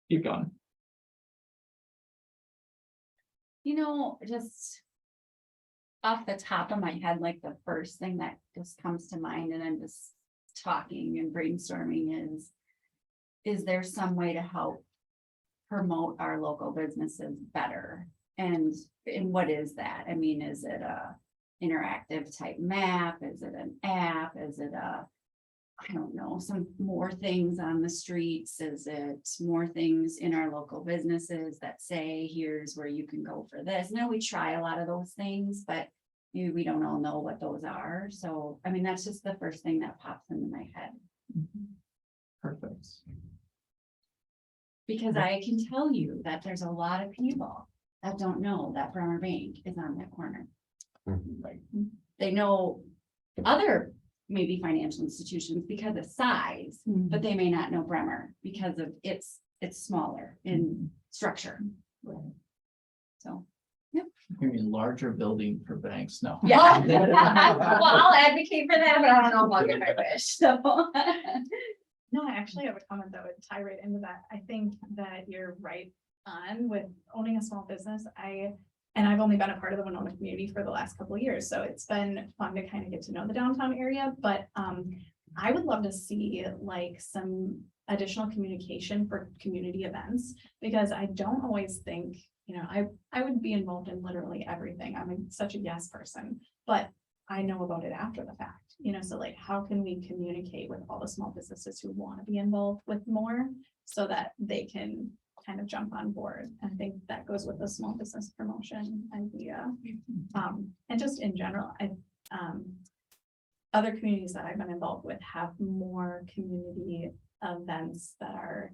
Keep going. Just off the top of my head, like the first thing that just comes to mind, and I'm just talking and brainstorming is there some way to help promote our local businesses better? And what is that? I mean, is it a interactive type map? Is it an app? Is it I don't know, some more things on the streets? Is it more things in our local businesses that say, here's where you can go for this? Now, we try a lot of those things, but maybe we don't all know what those are. So, I mean, that's just the first thing that pops into my head. Perfect. Because I can tell you that there's a lot of people that don't know that Bremer Bank is on that corner. Right. They know other maybe financial institutions because of size, but they may not know Bremer because of it's smaller in structure. So, Maybe a larger building for banks. No. yeah. Well, I'll advocate for that, but I don't know if I'll get my wish. So. No, I actually have a comment that would tie right into that. I think that you're right on with owning a small business. I've only been a part of the Winona community for the last couple of years, so it's been fun to kind of get to know the downtown area. But I would love to see like some additional communication for community events, because I don't always think, I would be involved in literally everything. I'm such a yes person, but I know about it after the fact, so like, how can we communicate with all the small businesses who want to be involved with more so that they can kind of jump on board? I think that goes with the small business promotion idea. And just in general, other communities that I've been involved with have more community events that are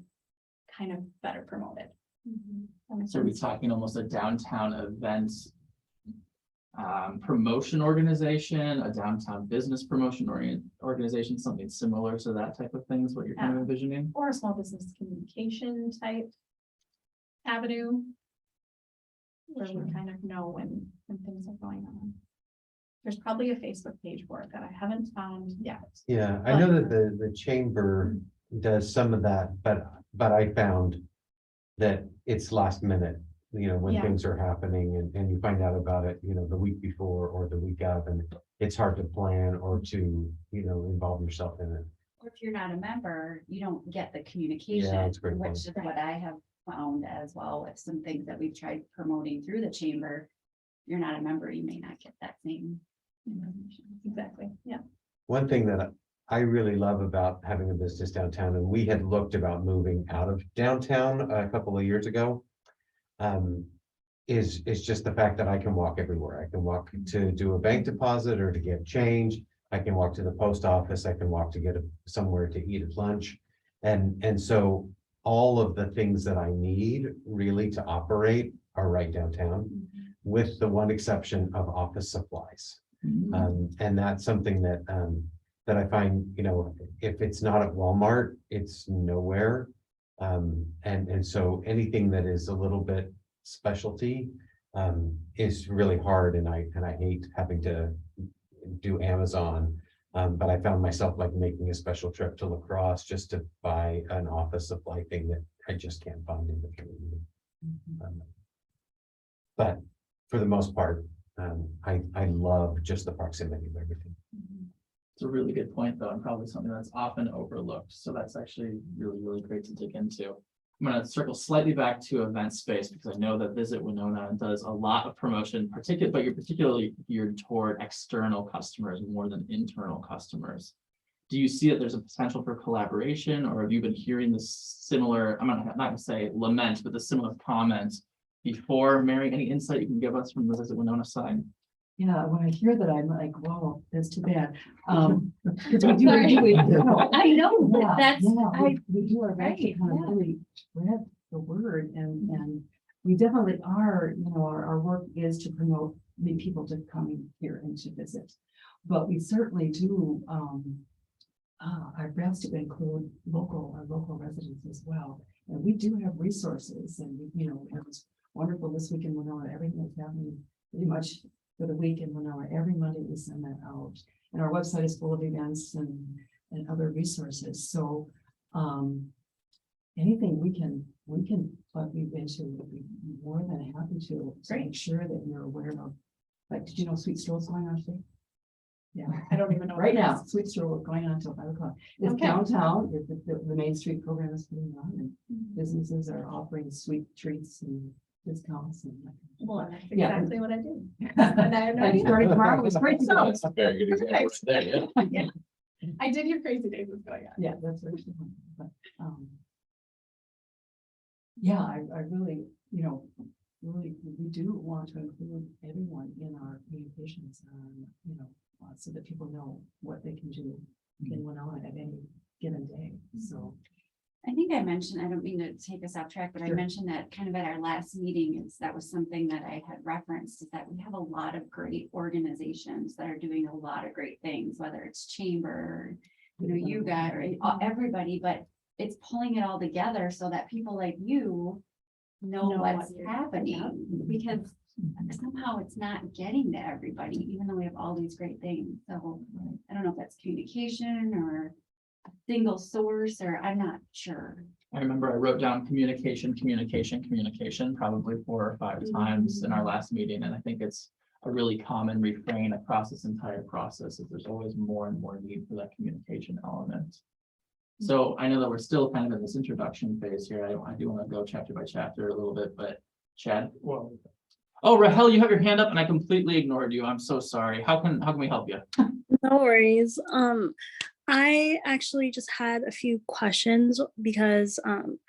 kind of better promoted. So we're talking almost a downtown event promotion organization, a downtown business promotion organization, something similar to that type of thing is what you're kind of envisioning? Or a small business communication type avenue, where we kind of know when things are going on. There's probably a Facebook page for it that I haven't found yet. Yeah, I know that the chamber does some of that, but I found that it's last minute, when Yeah. things are happening and you find out about it, the week before or the week of, and it's hard to plan or to, involve yourself in it. Or if you're not a member, you don't get the communication, that's a great which point. is what I have found as well with some things that we've tried promoting through the chamber. If you're not a member, you may not get that same information. Exactly, yeah. One One thing that I really love about having a business downtown, and we had looked about moving out of downtown a couple of years ago, is just the fact that I can walk everywhere. I can walk to do a bank deposit or to get change. I can walk to the post office. I can walk to get somewhere to eat at lunch. And so all of the things that I need really to operate are right downtown, with the one exception of office supplies. And that's something that that I find, if it's not at Walmart, it's nowhere. And so anything that is a little bit specialty is really hard, and I hate having to do Amazon. But I found myself like making a special trip to La Crosse just to buy an office supply thing that I just can't find in the community. But for the most part, I love just the proximity of everything. It's a really good point, though, and probably something that's often overlooked. So that's actually really, really great to dig into. I'm going to circle slightly back to event space, because I know that Visit Winona does a lot of promotion, but you're particularly geared toward external customers more than internal customers. Do you see that there's a potential for collaboration, or have you been hearing this similar, I'm not going to say lament, but the similar comment before? Mary, any insight you can give us from the Visit Winona side? Yeah, when I hear that, I'm like, wow, that's too bad. Because we do. I know, Yeah, that's, we do our best to kind of really spread the word, and we definitely are, our work is to promote the people to come here and to visit. But we certainly do our best to include our local residents as well. And we do have resources, and we have this wonderful This Week in Winona, everything that's happening pretty much for the week in Winona. Every Monday we send that out, and our website is full of events and other resources. So anything we can plug you into, we'd be more than happy to Great. make sure that you're aware of. Like, did you know Sweet Strolls going on today? Yeah. I don't even know. what Right it now, is. Sweet Stroll is going on until 5 o'clock. It's Okay. downtown, the Main Street program is going on, and businesses are offering sweet treats and discounts and. Well, that's Yeah. exactly what I do. And I have no I'm idea. starting tomorrow, it's great to know. That's a very good example right there, yeah. Yeah. I did hear Crazy Days was going on. Yeah, that's what she's doing, but, yeah, I really, really, we do want to include everyone in our communications, so that people know what they can do in Winona at any given day, so. I think I mentioned, I don't mean to take us off track, but I Sure. mentioned that kind of at our last meeting, that was something that I had referenced, is that we have a lot of great organizations that are doing a lot of great things, whether it's chamber, you guys, or everybody, but it's pulling it all together so that people like you know Know what's what you're- happening, because somehow it's not getting to everybody, even though we have all these great things. So I don't know if that's communication or a single source, or I'm not sure. I remember I wrote down communication, probably 4 or 5 times in our last meeting, and I think it's a really common refrain across this entire process, is there's always more and more need for that communication element. So I know that we're still kind of in this introduction phase here. I do want to go chapter by chapter a little bit, but Chad, well. Oh, Rahel, you have your hand up and I completely ignored you. I'm so sorry. How can we help you? No worries. I actually just had a few questions because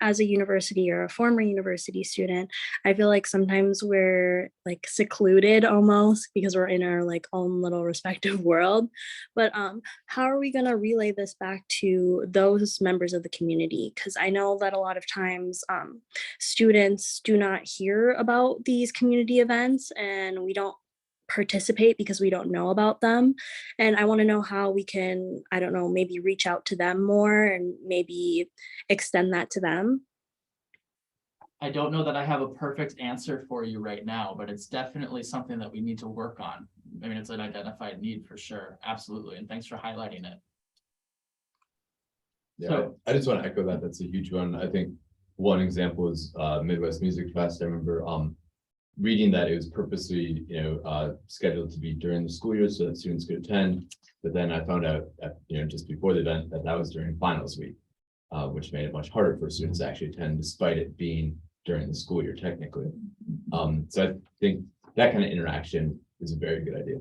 as a university or a former university student, I feel like sometimes we're like secluded almost because we're in our like own little respective world. But how are we going to relay this back to those members of the community? Because I know that a lot of times students do not hear about these community events and we don't participate because we don't know about them. And I want to know how we can, I don't know, maybe reach out to them more and maybe extend that to them. I don't know that I have a perfect answer for you right now, but it's definitely something that we need to work on. I mean, it's an identified need for sure. Absolutely. And thanks for highlighting it. Yeah, So- I just want to echo that. That's a huge one. I think one example is Midwest Music Fest. I remember reading that it was purposely, scheduled to be during the school year so that students could attend. But then I found out, just before the event that was during finals week, which made it much harder for students to actually attend despite it being during the school year technically. So I think that kind of interaction is a very good idea.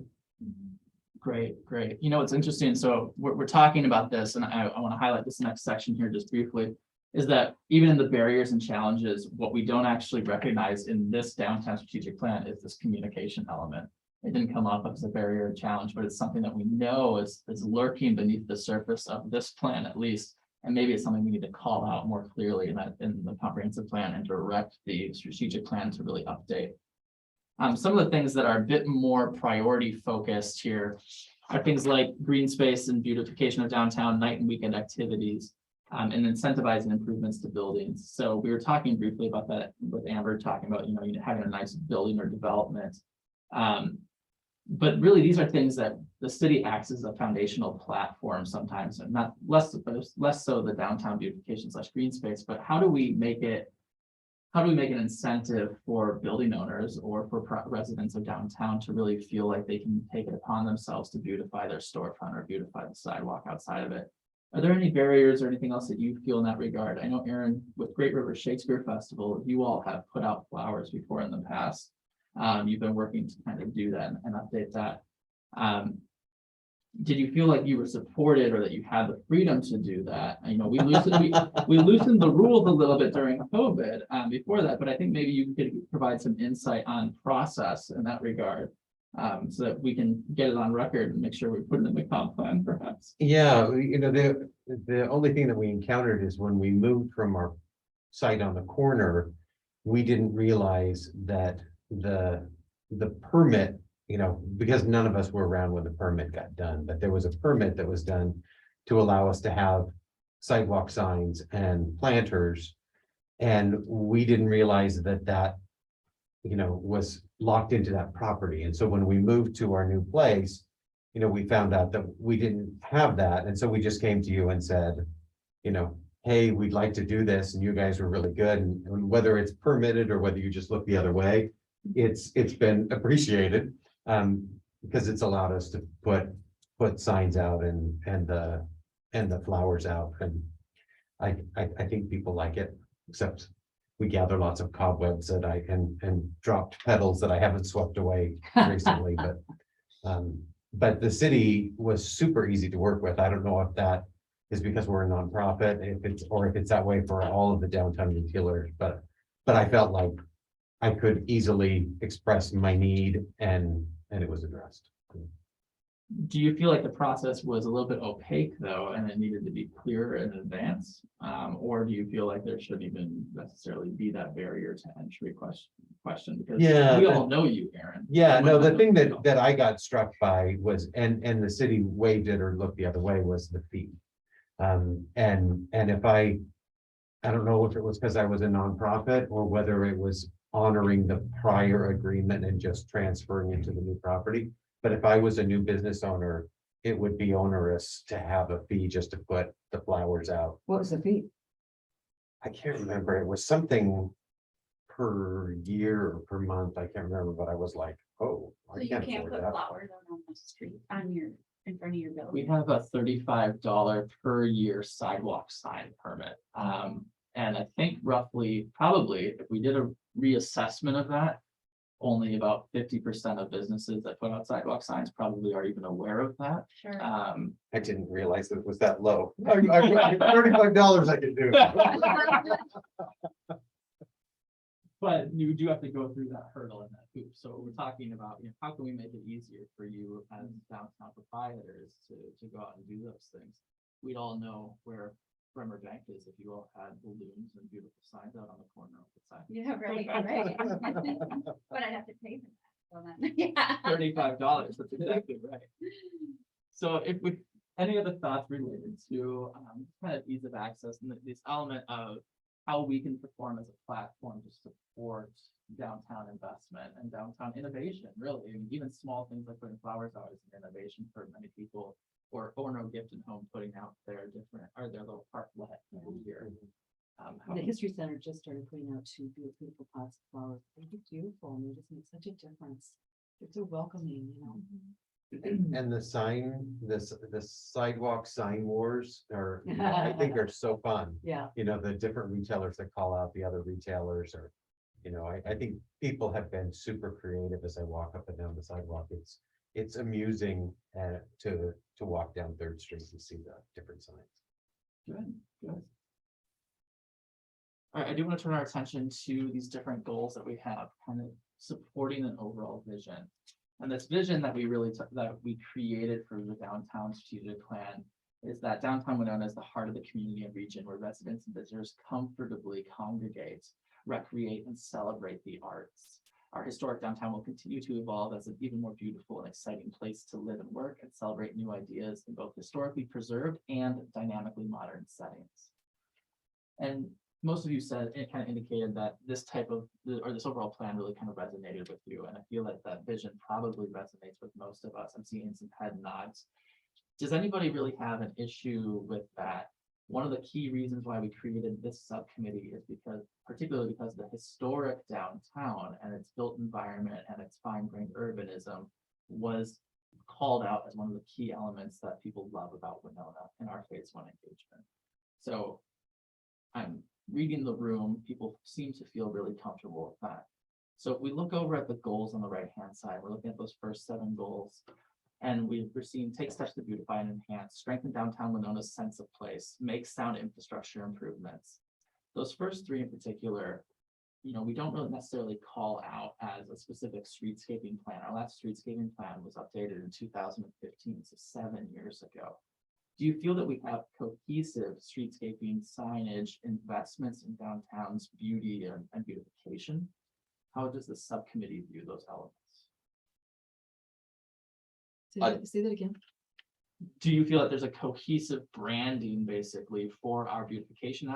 Great. You know, it's interesting. So we're talking about this, and I want to highlight this next section here just briefly, is that even in the barriers and challenges, what we don't actually recognize in this downtown strategic plan is this communication element. It didn't come up as a barrier or challenge, but it's something that we know is lurking beneath the surface of this plan at least. And maybe it's something we need to call out more clearly in the comprehensive plan and direct the strategic plan to really update. Some of the things that are a bit more priority focused here are things like green space and beautification of downtown, night and weekend activities, and incentivizing improvements to buildings. So we were talking briefly about that with Amber, talking about, having a nice building or development. But really, these are things that the city acts as a foundational platform sometimes, and not less so the downtown beautification / green space, but how do we make an incentive for building owners or for residents of downtown to really feel like they can take it upon themselves to beautify their storefront or beautify the sidewalk outside of it? Are there any barriers or anything else that you feel in that regard? I know, Aaron, with Great River Shakespeare Festival, you all have put out flowers before in the past. You've been working to kind of do that and update that. Did you feel like you were supported or that you had the freedom to do that? We loosened the rules a little bit during COVID before that, but I think maybe you could provide some insight on process in that regard. So that we can get it on record and make sure we put it in the comp plan perhaps. Yeah, the only thing that we encountered is when we moved from our site on the corner, we didn't realize that the permit, because none of us were around when the permit got done, but there was a permit that was done to allow us to have sidewalk signs and planters. And we didn't realize that was locked into that property. And so when we moved to our new place, we found out that we didn't have that. And so we just came to you and said, hey, we'd like to do this, and you guys were really good, and whether it's permitted or whether you just look the other way, it's been appreciated, because it's allowed us to put signs out and the flowers out, and I think people like it, except we gather lots of cobwebs that and dropped petals that I haven't swept away recently, but the city was super easy to work with. I don't know if that is because we're a nonprofit, if it's that way for all of the downtown retailers, but I felt like I could easily express my need and it was addressed. Do you feel like the process was a little bit opaque though, and it needed to be clearer in advance? Or do you feel like there shouldn't even necessarily be that barrier to entry question? Because Yeah, we all know you, Aaron. Yeah, no, the thing You know. that I got struck by was, and the city waived it or looked the other way, was the fee. And if I don't know if it was because I was a nonprofit or whether it was honoring the prior agreement and just transferring it to the new property. But if I was a new business owner, it would be onerous to have a fee just to put the flowers out. What was the fee? I can't remember. It was something per year or per month. I can't remember, but I was like, oh, So I you can't can't afford put that. flowers on the street, in front of your We building. have a $35 per year sidewalk sign permit. And I think roughly, probably, if we did a reassessment of that, only about 50% of businesses that put out sidewalk signs probably are even aware of that. Sure. I didn't realize that it was that low. $35 I could do. But you do have to go through that hurdle and that hoop. So we're talking about, how can we make it easier for you as downtown proprietors to go out and do those things? We'd all know where Bremer Bank is if you all had balloons and beautiful signs out on the corner of the side. Yeah, right. But I'd have to pay for that. So then, yeah. $35, that's exactly right. So if we, any other thoughts related to kind of ease of access and this element of how we can perform as a platform to support downtown investment and downtown innovation, really. I mean, even small things like putting flowers out is an innovation for many people, or no gift and home putting out their little parklet here. The History Center just started putting out two beautiful pots of flowers. They look beautiful and they just make such a difference. It's so welcoming, And the sidewalk sign wars are, I think are so fun. Yeah. The different retailers that call out the other retailers, or, I think people have been super creative as I walk up and down the sidewalk. It's amusing to walk down 3rd Street and see the different signs. Good, good. All right, I do want to turn our attention to these different goals that we have, kind of supporting an overall vision. And this vision that we created for the downtown strategic plan is that downtown Winona is the heart of the community and region where residents and visitors comfortably congregate, recreate, and celebrate the arts. Our historic downtown will continue to evolve as an even more beautiful and exciting place to live and work and celebrate new ideas in both historically preserved and dynamically modern settings. And most of you said, it kind of indicated that this this overall plan really kind of resonated with you. And I feel like that vision probably resonates with most of us. I'm seeing some head nods. Does anybody really have an issue with that? One of the key reasons why we created this subcommittee is particularly because the historic downtown and its built environment and its fine-grained urbanism was called out as one of the key elements that people love about Winona in our phase 1 engagement. So I'm reading the room, people seem to feel really comfortable with that. So if we look over at the goals on the right-hand side, we're looking at those first 7 goals. And we're seeing take steps to beautify and enhance, strengthen downtown Winona's sense of place, make sound infrastructure improvements. Those first 3 in particular, we don't really necessarily call out as a specific streetscaping plan. Our last streetscaping plan was updated in 2015, so 7 years ago. Do you feel that we have cohesive streetscaping, signage, investments in downtown's beauty and beautification? How does the subcommittee view those elements? Say that again. Do you feel that there's a cohesive branding basically for our beautification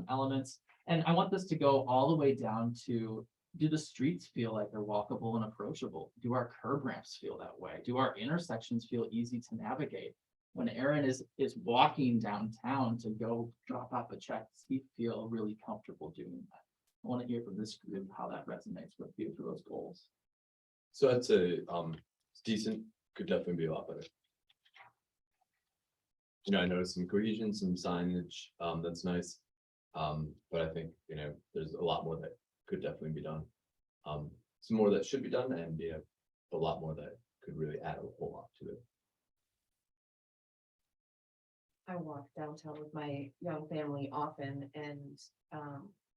elements? And I want this to go all the way down to, do the streets feel like they're walkable and approachable? Do our curb ramps feel that way? Do our intersections feel easy to navigate? when Aaron is walking downtown to go drop off a check, does he feel really comfortable doing that? I want to hear from this group how that resonates with you for those goals. So I'd say, it's decent, could definitely be a lot better. You know, I noticed some cohesion, some signage, that's nice. But I think, you know, there's a lot more that could definitely be done. Some more that should be done, and you know, a lot more that could really add a whole lot to it. I walk downtown with my young family often, and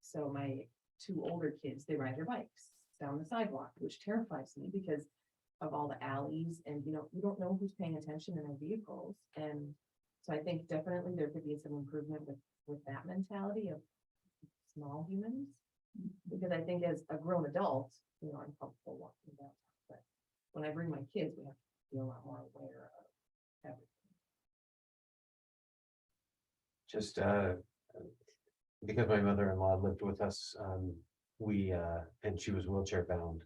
so my two older kids, they ride their bikes down the sidewalk, which terrifies me because of all the alleys, and you know, we don't know who's paying attention in our vehicles. And so I think definitely there could be some improvement with that mentality of small humans. Because I think as a grown adult, you know, I'm comfortable walking downtown, but when I bring my kids, we have to be a lot more aware of everything. Just because my mother-in-law lived with us, we and she was wheelchair bound.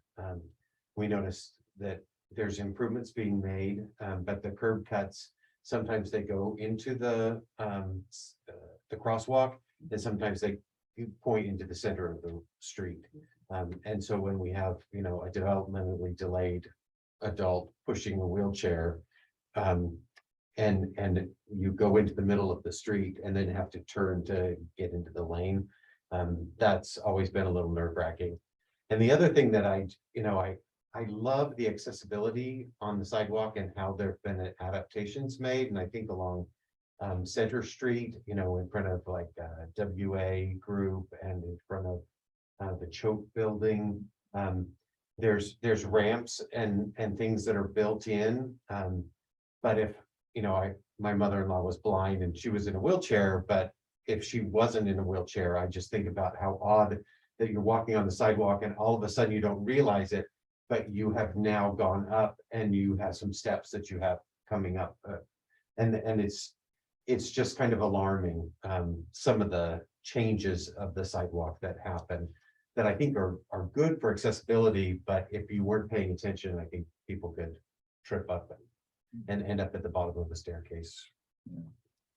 We noticed that there's improvements being made, but the curb cuts, sometimes they go into the crosswalk, and sometimes they point into the center of the street. And so when we have, you know, a developmentally delayed adult pushing a wheelchair, and you go into the middle of the street and then have to turn to get into the lane, that's always been a little nerve-wracking. And the other thing that I love the accessibility on the sidewalk and how there've been adaptations made, and I think along Center Street, you know, in front of like WA Group and in front of the Choke Building, there's ramps and things that are built in. But if, you know, my mother-in-law was blind and she was in a wheelchair, but if she wasn't in a wheelchair, I just think about how odd that you're walking on the sidewalk and all of a sudden you don't realize it, but you have now gone up and you have some steps that you have coming up. And it's just kind of alarming, some of the changes of the sidewalk that happen that I think are good for accessibility, but if you weren't paying attention, I think people could trip up and end up at the bottom of the staircase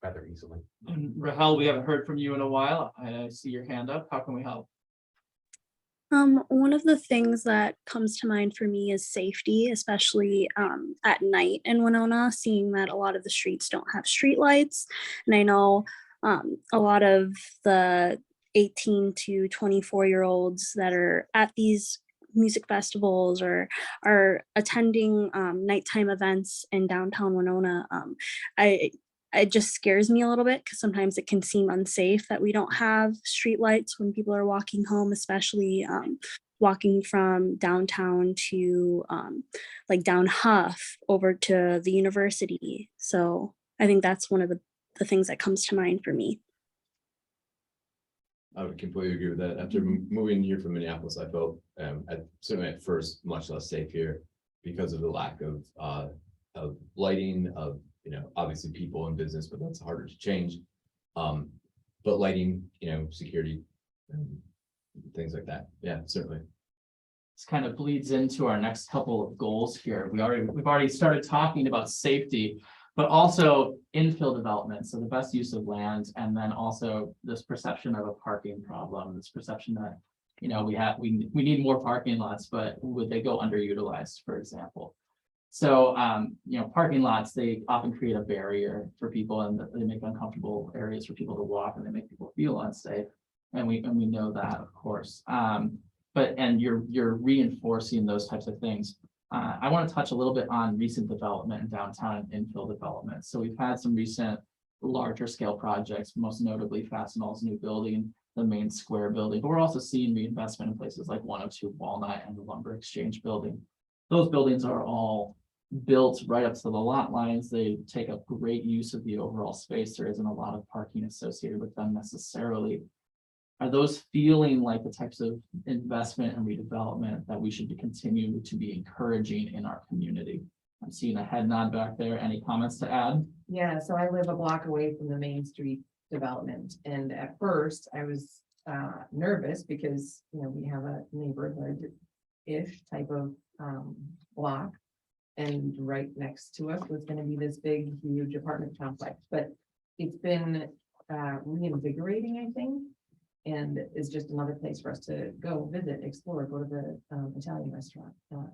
rather easily. And Rahel, we haven't heard from you in a while. I see your hand up. How can we help? One of the things that comes to mind for me is safety, especially at night in Winona, seeing that a lot of the streets don't have street lights. And I know a lot of the 18 to 24-year-olds that are at these music festivals or are attending nighttime events in downtown Winona. It just scares me a little bit because sometimes it can seem unsafe that we don't have streetlights when people are walking home, especially walking from downtown to like down Huff over to the university. So I think that's one of the things that comes to mind for me. I would completely agree with that. After moving here from Minneapolis, I felt certainly at first much less safe here because of the lack of lighting, of, you know, obviously people in business, but that's harder to change. But lighting, you know, security, things like that. Yeah, certainly. This kind of bleeds into our next couple of goals here. We've already started talking about safety, but also infill development. So the best use of land, and then also this perception of a parking problem, this perception that, you know, we need more parking lots, but would they go underutilized, for example? So, you know, parking lots, they often create a barrier for people, and they make uncomfortable areas for people to walk, and they make people feel unsafe. And we know that, of course. And you're reinforcing those types of things. I want to touch a little bit on recent development in downtown and infill development. So we've had some recent larger scale projects, most notably Fastenal's new building, the main square building, but we're also seeing reinvestment in places like 102 Walnut and the Lumber Exchange building. Those buildings are all built right up to the lot lines. They take up great use of the overall space. There isn't a lot of parking associated with them necessarily. Are those feeling like the types of investment and redevelopment that we should be continuing to be encouraging in our community? I'm seeing a head nod back there. Any comments to add? Yeah, so I live a block away from the Main Street development, and at first I was nervous because, you know, we have a neighborhood-ish type of block. And right next to us was gonna be this big, huge apartment complex, but it's been reinvigorating, I think. And is just another place for us to go visit, explore, go to the Italian restaurant.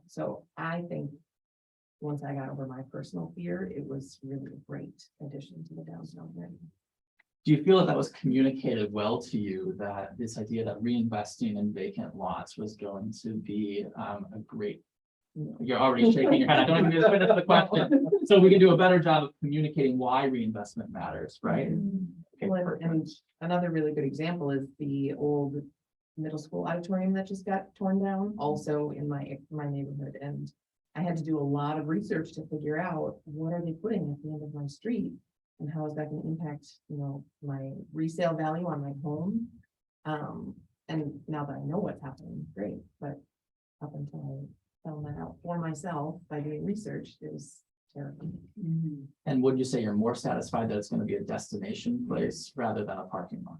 So I think once I got over my personal fear, it was really a great addition to the downtown area. Do you feel that that was communicated well to you, that this idea that reinvesting in vacant lots was going to be a great? You're already shaking your head. I don't even finish the question. So we can do a better job of communicating why reinvestment matters, right? Okay, Well, perfect. and another really good example is the old middle school auditorium that just got torn down, also in my neighborhood. And I had to do a lot of research to figure out what are they putting at the end of my street? And how is that going to impact, my resale value on my home? And now that I know what's happening, great, but up until I found that out for myself by doing research, it was terrifying. And would you say you're more satisfied that it's going to be a destination place rather than a parking lot?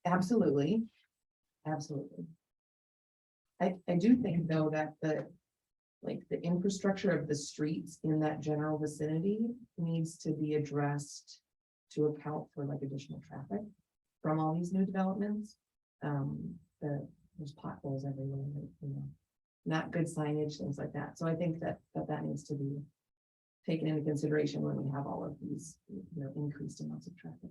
Absolutely. Absolutely. I do think though that the infrastructure of the streets in that general vicinity needs to be addressed to account for like additional traffic from all these new developments. There's potholes everywhere, not good signage, things like that. So I think that needs to be taken into consideration when we have all of these, increased amounts of traffic.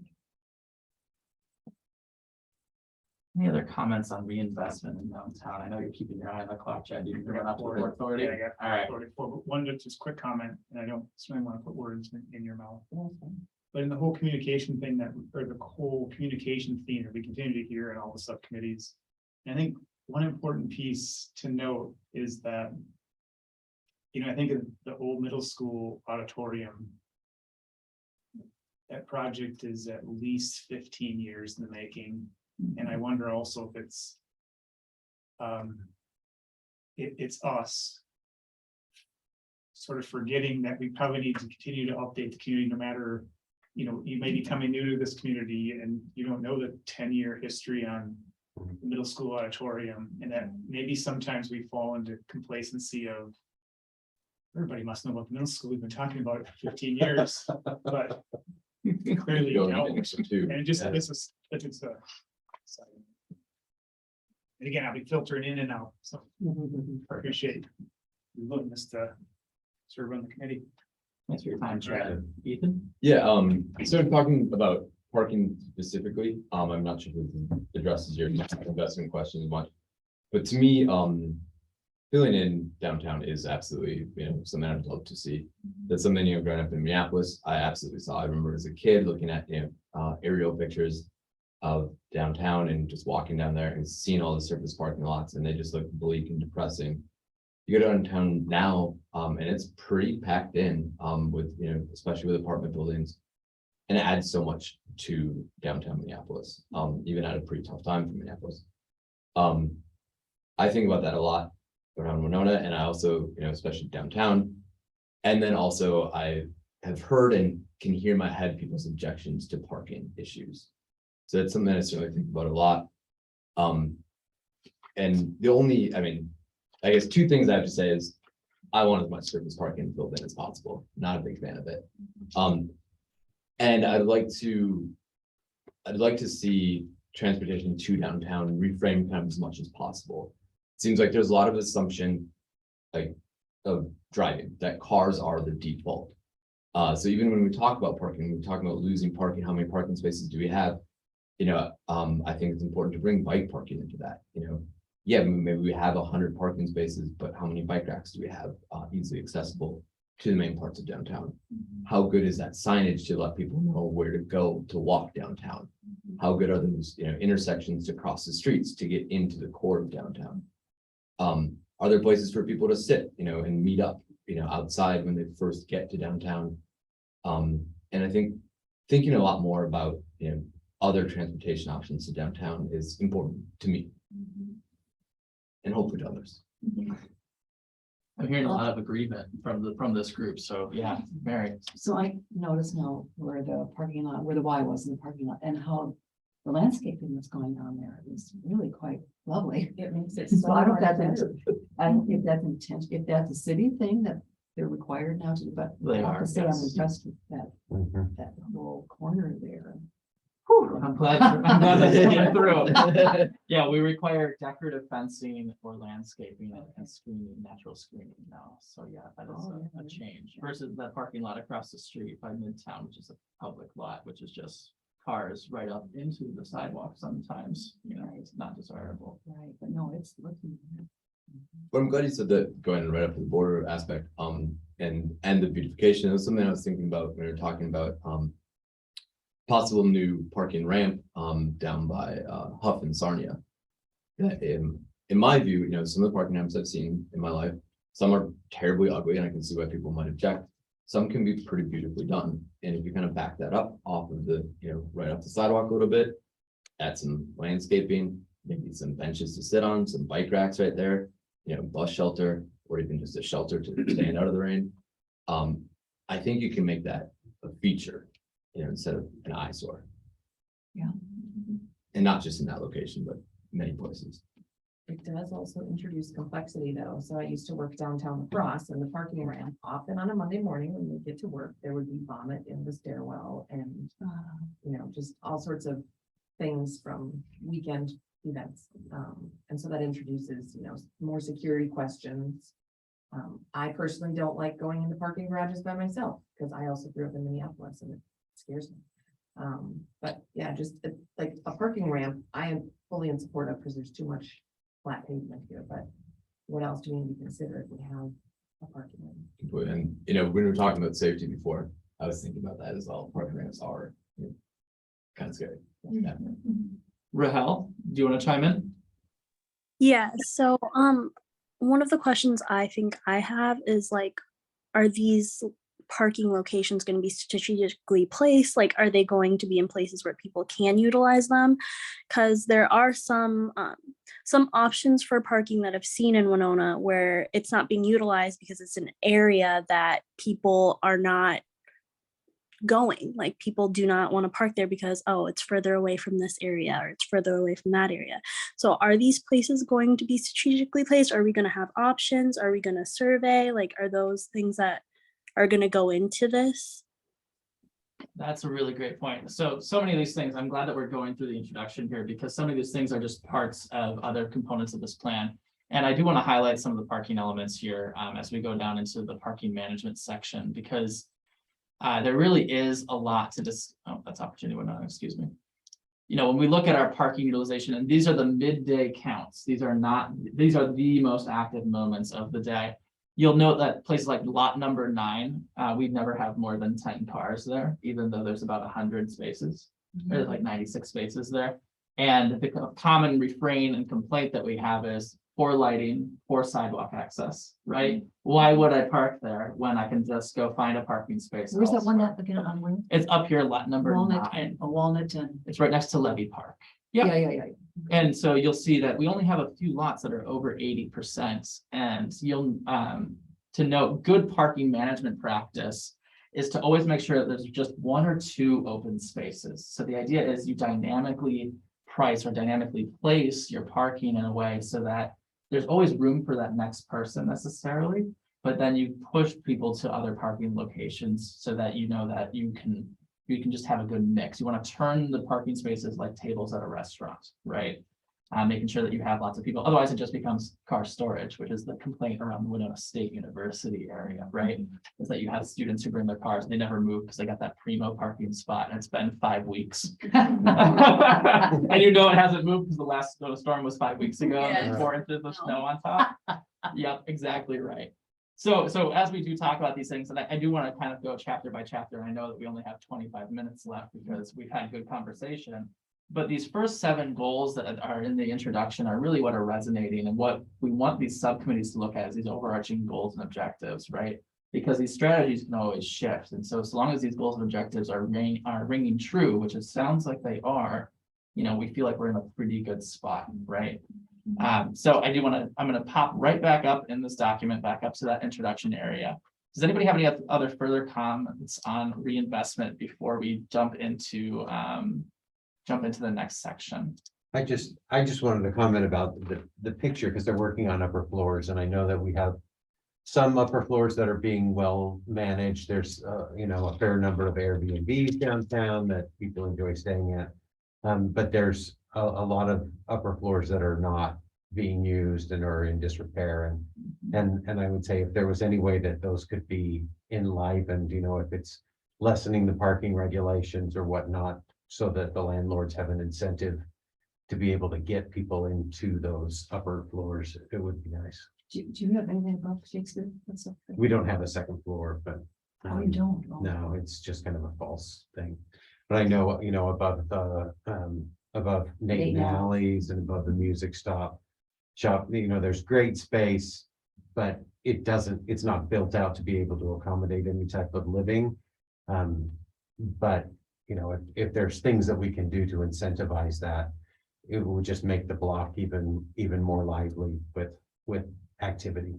Any other comments on reinvestment in downtown? I know you're keeping your eye on the clock, Chad. You can bring it up to the authority. Yeah, I got All right. authority for, but one just quick comment, and I don't certainly want to put words in your mouth. Okay. But in the whole communication thing or the whole communication theme that we continue to hear in all the subcommittees. I think one important piece to note is that, I think of the old middle school auditorium. That project is at least 15 years in the making. And I wonder also if it's us sort of forgetting that we probably need to continue to update the community no matter, you may be coming new to this community and you don't know the 10-year history on the middle school auditorium, and that maybe sometimes we fall into complacency of everybody must know about the middle school. We've been talking about it for 15 years, but clearly you don't. Too. And this is, and again, I'll be filtering in and out, so I appreciate your willingness to serve on the committee. Thanks for your time, Chad. Ethan? Yeah, so talking about parking specifically, I'm not sure if this addresses your investment questions much, but to me, filling in downtown is absolutely, something I'd love to see. That's something, growing up in Minneapolis, I absolutely saw. I remember as a kid looking at, aerial pictures of downtown and just walking down there and seeing all the surface parking lots, and they just look bleak and depressing. You go downtown now, and it's pretty packed in, with, especially with apartment buildings, and it adds so much to downtown Minneapolis, even at a pretty tough time for Minneapolis. I think about that a lot around Winona, and I also, especially downtown. And then also I have heard and can hear in my head people's objections to parking issues. So that's something I certainly think about a lot. And the only, I guess two things I have to say is I want as much surface parking built in as possible. Not a big fan of it. And I'd like to see transportation to downtown reframed kind of as much as possible. It seems like there's a lot of assumption of driving, that cars are the default. So even when we talk about parking, we're talking about losing parking, how many parking spaces do we have? I think it's important to bring bike parking into that. Yeah, maybe we have 100 parking spaces, but how many bike racks do we have easily accessible to the main parts of downtown? How good is that signage to let people know where to go to walk downtown? How good are those, intersections to cross the streets to get into the core of downtown? Are there places for people to sit, and meet up, outside when they first get to downtown? And I think thinking a lot more about, other transportation options to downtown is important to me. And hopefully to others. I'm hearing a lot of agreement from this group, so yeah, Mary. So I notice now where the parking lot, where the Y was in the parking lot, and how the landscaping that's going on there is really quite lovely. It makes it So so I don't much know if better. I don't know if that's intent, if that's a city thing that they're required now to, but I They have are, to say I'm yes. impressed with that, Mhm. that whole corner there. I'm glad that's coming through. Yeah, we require decorative fencing or landscaping and screening, natural screening now. So yeah, that is Oh, a yeah. change versus that parking lot across the street by Midtown, which is a public lot, which is just cars right up into the sidewalk sometimes, it's not desirable. Right, but no, it's looking. But I'm glad you said that going right up to the border aspect, and the beautification. It was something I was thinking about when we were talking about, possible new parking ramp, down by, Huff and Sarnia. That in my view, some of the parking ramps I've seen in my life, some are terribly ugly and I can see why people might object. Some can be pretty beautifully done. And if you kind of back that up off of the, right off the sidewalk a little bit, add some landscaping, maybe some benches to sit on, some bike racks right there, bus shelter, or even just a shelter to stand out of the rain. I think you can make that a feature, instead of an eyesore. Yeah. And not just in that location, but many places. It does also introduce complexity though. So I used to work downtown lacrosse and the parking ramp, often on a Monday morning when we get to work, there would be vomit in the stairwell and, just all sorts of things from weekend events. And so that introduces, more security questions. I personally don't like going into parking garages by myself because I also grew up in Minneapolis and it scares me. But yeah, just like a parking ramp, I am fully in support of because there's too much flat pavement here, but what else do we need to consider if we have a parking ramp? And, when we were talking about safety before, I was thinking about that as well. Parking ramps are kind of scary. Yeah. Rahel, do you want to chime in? Yeah, so one of the questions I think I have is like, are these parking locations going to be strategically placed? Like, are they going to be in places where people can utilize them? Because there are some options for parking that I've seen in Winona where it's not being utilized because it's an area that people are not going. Like, people do not want to park there because, oh, it's further away from this area or it's further away from that area. So are these places going to be strategically placed? Are we going to have options? Are we going to survey? Like, are those things that are going to go into this? That's a really great point. So many of these things, I'm glad that we're going through the introduction here because some of these things are just parts of other components of this plan. And I do want to highlight some of the parking elements here as we go down into the parking management section, because there really is a lot to that's opportunity went on, excuse me. When we look at our parking utilization, and these are the midday counts, these are the most active moments of the day. You'll note that places like lot number 9, we'd never have more than 10 cars there, even though there's about 100 spaces, or like 96 spaces there. And the common refrain and complaint that we have is poor lighting, poor sidewalk access, right? Why would I park there when I can just go find a parking space? Where's that one elsewhere? that again on where? It's up here, lot number Walnut 9. and Walnut and. It's right next to Levy Park. Yeah. Yeah. And so you'll see that we only have a few lots that are over 80%. And you'll to note, good parking management practice is to always make sure that there's just 1 or 2 open spaces. So the idea is you dynamically price or dynamically place your parking in a way so that there's always room for that next person necessarily, but then you push people to other parking locations so that that you can just have a good mix. You want to turn the parking spaces like tables at a restaurant, right? Making sure that you have lots of people. Otherwise, it just becomes car storage, which is the complaint around the Winona State University area, right? Is that you have students who bring their cars and they never move because they got that primo parking spot and it's been 5 weeks. And it hasn't moved because the last snowstorm was 5 weeks ago and there's 4 inches of snow on top. Yep, exactly right. So as we do talk about these things, and I do want to kind of go chapter by chapter, and I know that we only have 25 minutes left because we've had good conversation. But these first 7 goals that are in the introduction are really what are resonating and what we want these subcommittees to look at as these overarching goals and objectives, right? Because these strategies can always shift. And so long as these goals and objectives are ringing true, which it sounds like they are, we feel like we're in a pretty good spot, right? So I'm going to pop right back up in this document, back up to that introduction area. Does anybody have any other further comments on reinvestment before we jump into jump into the next section. I just wanted to comment about the picture, because they're working on upper floors, and I know that we have some upper floors that are being well managed. There's, a fair number of Airbnbs downtown that people enjoy staying at. But there's a lot of upper floors that are not being used and are in disrepair, and I would say if there was any way that those could be enlivened, if it's lessening the parking regulations or whatnot, so that the landlords have an incentive to be able to get people into those upper floors, it would be nice. Do you have anything about Shakespeare? We don't have a second floor, but. Oh, you don't? Oh. No, it's just kind of a false thing. But I know, above above Nate Nate Alley's and above the music shop, there's great space, but it's not built out to be able to accommodate any type of living. But, if there's things that we can do to incentivize that, it will just make the block even more lively with activity.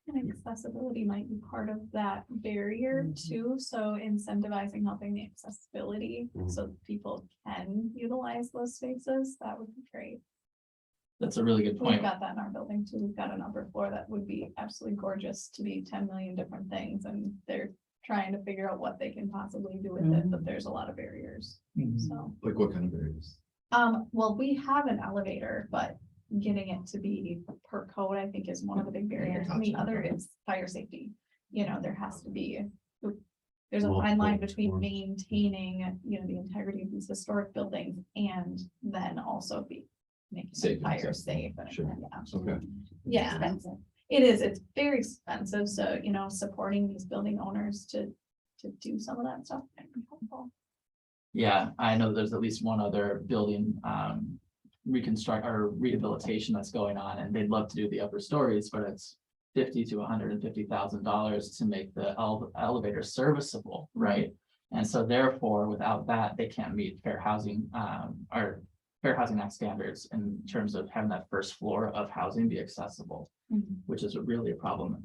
And accessibility might be part of that barrier too, so incentivizing helping the accessibility, so people can utilize those spaces, that would be great. That's a really good We've point. got that in our building too, we've got an upper floor that would be absolutely gorgeous to be 10 million different things, and they're trying to figure out what they can possibly do with it, but there's a lot of barriers, so. Like what kind of barriers? Well, we have an elevator, but getting it to be per code, I think, is one of the big barriers. And the other is fire safety. There has to be, there's a fine line between maintaining, the integrity of these historic buildings and then also be making Safe them and fire accessible. safe. And, Sure. yeah. Okay. Yeah, Expensive. it is. It's very expensive. So, supporting these building owners to do some of that stuff can be helpful. Yeah, I know there's at least one other building reconstruct or rehabilitation that's going on, and they'd love to do the upper stories, but it's $50,000 to $150,000 to make the elevator serviceable, right? And so therefore, without that, they can't meet Fair Housing or Fair Housing Act standards in terms of having that first floor of housing be accessible, which is really a problem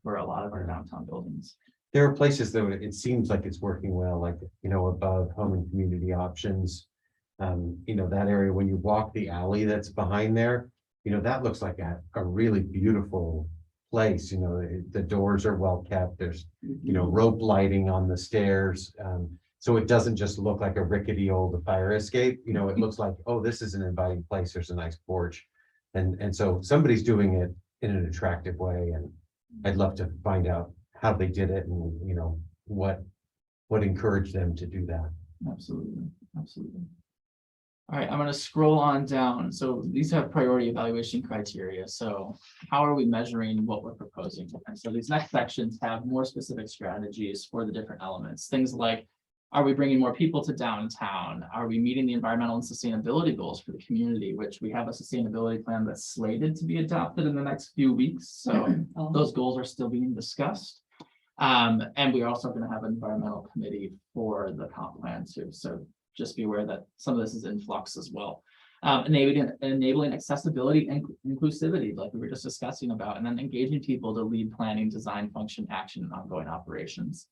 for a lot of our downtown buildings. There are places that it seems like it's working well, like, above Home and Community Options. That area, when you walk the alley that's behind there, that looks like a really beautiful place. The doors are well kept. There's, rope lighting on the stairs. So it doesn't just look like a rickety old fire escape. It looks like, oh, this is an inviting place. There's a nice porch. And so somebody's doing it in an attractive way. And I'd love to find out how they did it and, what encouraged them to do that. Absolutely, absolutely. All right, I'm going to scroll on down. So these have priority evaluation criteria. So how are we measuring what we're proposing? And so these next sections have more specific strategies for the different elements. Things like, are we bringing more people to downtown? Are we meeting the environmental and sustainability goals for the community, which we have a sustainability plan that's slated to be adopted in the next few weeks. So those goals are still being discussed. And we're also going to have an environmental committee for the comp plan too. So just be aware that some of this is in flux as well. Enabling accessibility and inclusivity, like we were just discussing about, and then engaging people to lead planning, design, function, action, and ongoing operations.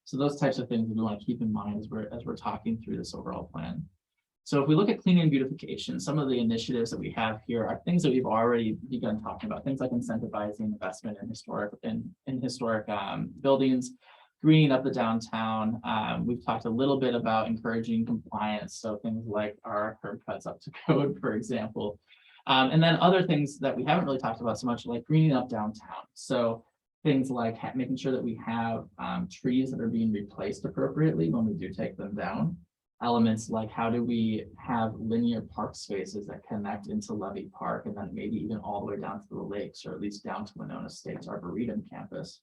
So those types of things we want to keep in mind as we're talking through this overall plan. So if we look at cleaning and beautification, some of the initiatives that we have here are things that we've already begun talking about, things like incentivizing investment in historic buildings, greening up the downtown. We've talked a little bit about encouraging compliance. So things like our curb cuts up to code, for example. And then other things that we haven't really talked about so much, like greening up downtown. So things like making sure that we have trees that are being replaced appropriately when we do take them down. Elements like how do we have linear park spaces that connect into Levy Park and then maybe even all the way down to the lakes, or at least down to Winona State's Arboretum campus.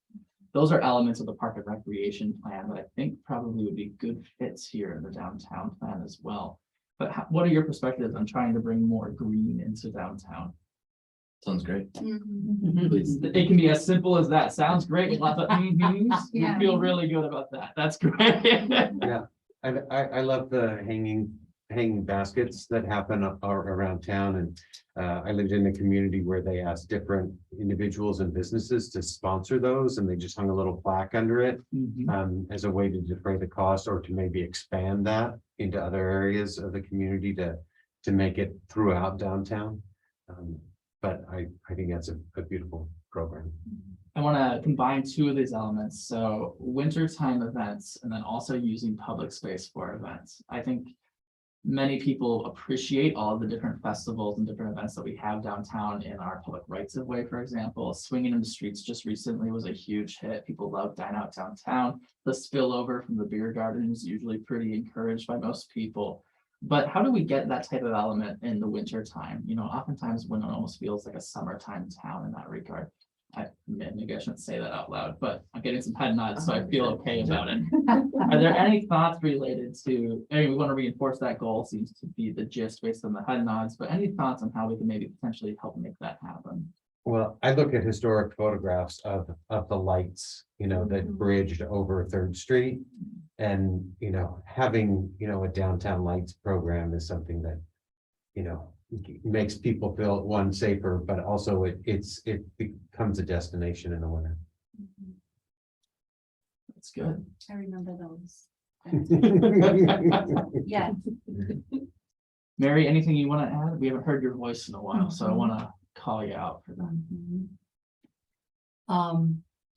Those are elements of the park and recreation plan that I think probably would be good fits here in the downtown plan as well. But what are your perspectives on trying to bring more green into downtown? Sounds great. Please, it can be as simple as that. Sounds great. Lots of We Yeah. feel really good about that. That's great. Yeah, I love the hanging hanging baskets that happen around town, and I lived in a community where they asked different individuals and businesses to sponsor those, and they just hung a little plaque under it as a way to defray the cost, or to maybe expand that into other areas of the community to make it throughout downtown. But I think that's a beautiful program. I want to combine two of these elements, so wintertime events and then also using public space for events. I think many people appreciate all of the different festivals and different events that we have downtown in our public rights of way. For example, Swinging in the Streets just recently was a huge hit. People love Dine Out Downtown. The spillover from the beer garden is usually pretty encouraged by most people. But how do we get that type of element in the winter time? You know, oftentimes when it almost feels like a summertime town in that regard. Maybe I shouldn't say that out loud, but I'm getting some head nods, so I feel okay about it. Are there any thoughts related to, I mean, we want to reinforce that goal, seems to be the gist based on the head nods, but any thoughts on how we can maybe potentially help make that happen? Well, I look at historic photographs of the lights, that bridged over 3rd Street. And, having, a downtown lights program is something that, makes people feel one safer, but also it becomes a destination in the winter. That's good. I remember those. Yeah, Mary, anything you want to add? We haven't heard your voice in a while, so I want to call you out for that.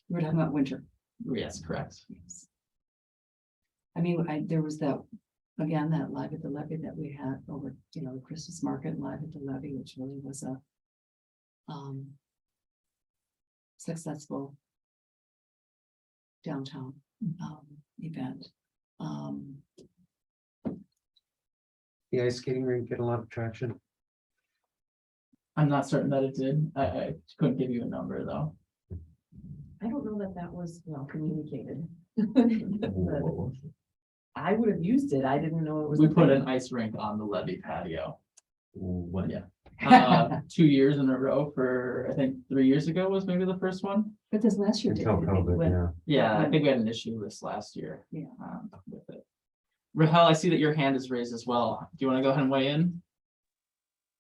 We're talking about winter. Yes, correct. I mean, there was that, again, that Live at the Levee that we had over, the Christmas market, Live at the Levee, which really was a successful downtown event. The ice skating rink get a lot of traction. I'm not certain that it did. I couldn't give you a number though. I don't know that that was well communicated. I would have used it. I didn't know it was. We a put thing. an ice rink on the levee patio. When? Yeah. 2 years in a row for, I think 3 years ago was maybe the first one. But this last year. Until COVID, yeah. Yeah, I think we had an issue this last year. Yeah. With it. Rahel, I see that your hand is raised as well. Do you want to go ahead and weigh in?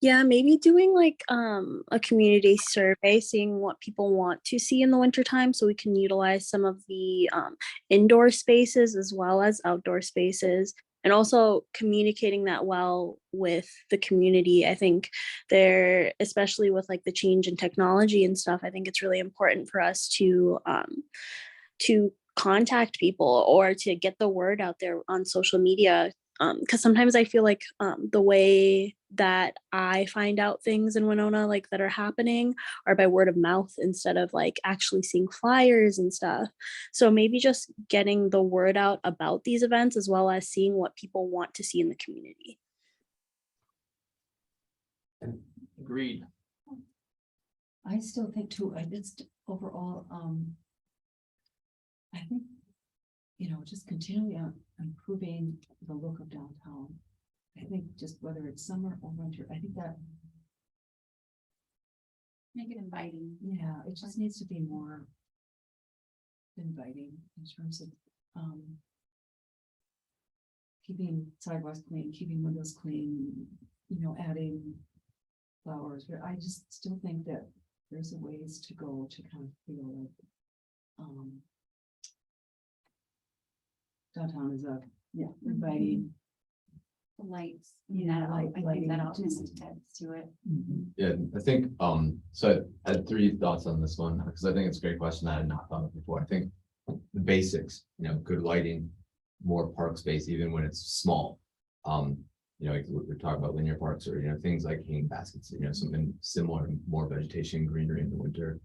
Yeah, maybe doing like a community survey, seeing what people want to see in the wintertime so we can utilize some of the indoor spaces as well as outdoor spaces, and also communicating that well with the community. I think there, especially with like the change in technology and stuff, I think it's really important for us to contact people or to get the word out there on social media. Because sometimes I feel like the way that I find out things in Winona, like that are happening, are by word of mouth instead of like actually seeing flyers and stuff. So maybe just getting the word out about these events as well as seeing what people want to see in the community. Agreed. I still think too, it's overall, I think, just continually improving the look of downtown. I think just whether it's summer or winter, I think that, make it inviting. yeah, it just needs to be more inviting in terms of keeping sidewalks clean, keeping windows clean, adding flowers. But I just still think that there's a ways to go to kind of feel like downtown is inviting. The lights. Yeah, I think lighting that also just- adds to it. Yeah, I think, so I had 3 thoughts on this one, because I think it's a great question I had not thought of before. I think the basics, good lighting, more park space, even when it's small. Like we're talking about linear parks or, things like hanging baskets, something similar, more vegetation, greenery in the winter.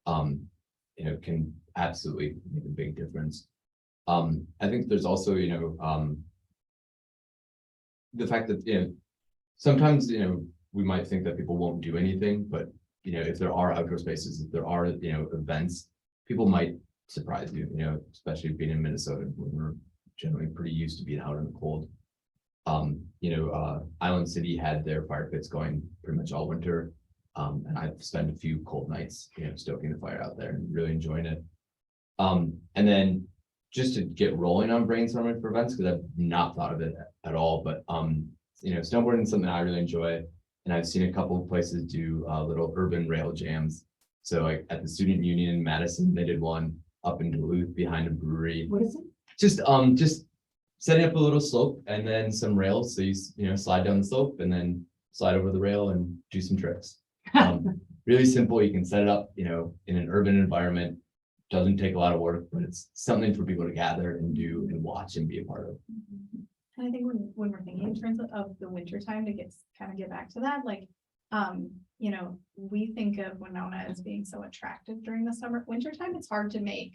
Can absolutely make a big difference. I think there's also, the fact that, sometimes, we might think that people won't do anything, but, if there are outdoor spaces, if there are, events, people might surprise you, especially being in Minnesota, when we're generally pretty used to being out in the cold. Island City had their fire pits going pretty much all winter. And I've spent a few cold nights, stoking the fire out there and really enjoying it. And then just to get rolling on brainstorming for events, because I've not thought of it at all, but, snowboarding is something I really enjoy. And I've seen a couple of places do, little urban rail jams. So like at the Student Union in Madison, they did one up in Duluth behind a brewery. What is it? Just setting up a little slope and then some rails. So you slide down the slope and then slide over the rail and do some tricks. Really simple. You can set it up, in an urban environment. Doesn't take a lot of work, but it's something for people to gather and do and watch and be a part of. And I think when we're thinking in terms of the winter time to get back to that, like, we think of Winona as being so attractive during the winter time. It's hard to make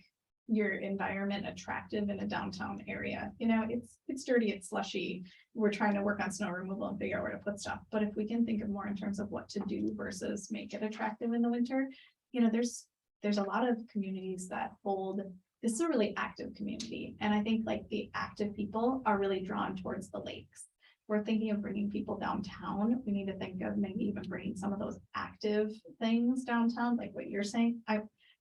your environment attractive in a downtown area. It's dirty, it's slushy. We're trying to work on snow removal and figure out where to put stuff. But if we can think of more in terms of what to do versus make it attractive in the winter, there's a lot of communities that hold. This is a really active community. And I think like the active people are really drawn towards the lakes. We're thinking of bringing people downtown. We need to think of maybe even bringing some of those active things downtown, like what you're saying.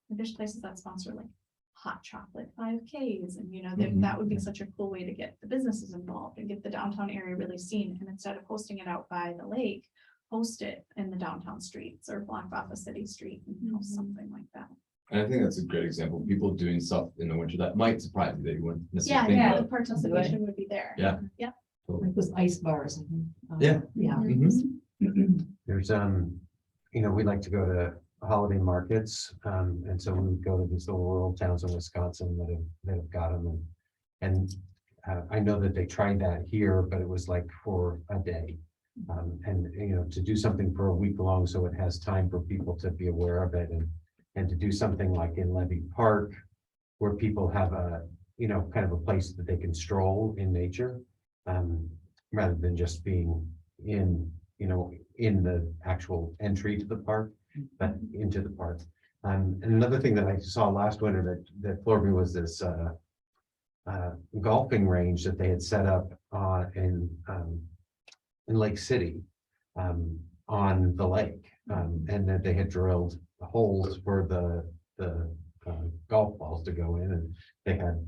There's places that sponsor like hot chocolate 5Ks, and that would be such a cool way to get the businesses involved and get the downtown area really seen. And instead of hosting it out by the lake, host it in the downtown streets or block off a city street and host something like that. And I think that's a great example. People doing stuff in the winter that might surprise you that you wouldn't Yeah, necessarily think the of. participation would be there. Yeah. Yeah. Like those ice bars, I think. Yeah. Yeah. Mhm. There's, we like to go to holiday markets, and so we would go to these little rural towns in Wisconsin that have got them, and I know that they tried that here, but it was like for a day. And to do something for a week long, so it has time for people to be aware of it, and to do something like in Levy Park, where people have a, kind of a place that they can stroll in nature, rather than just being in the actual entry to the park, but into the park. And another thing that I saw last winter that floored me was this golfing range that they had set up in Lake City, on the lake, and that they had drilled holes for the golf balls to go in, and they had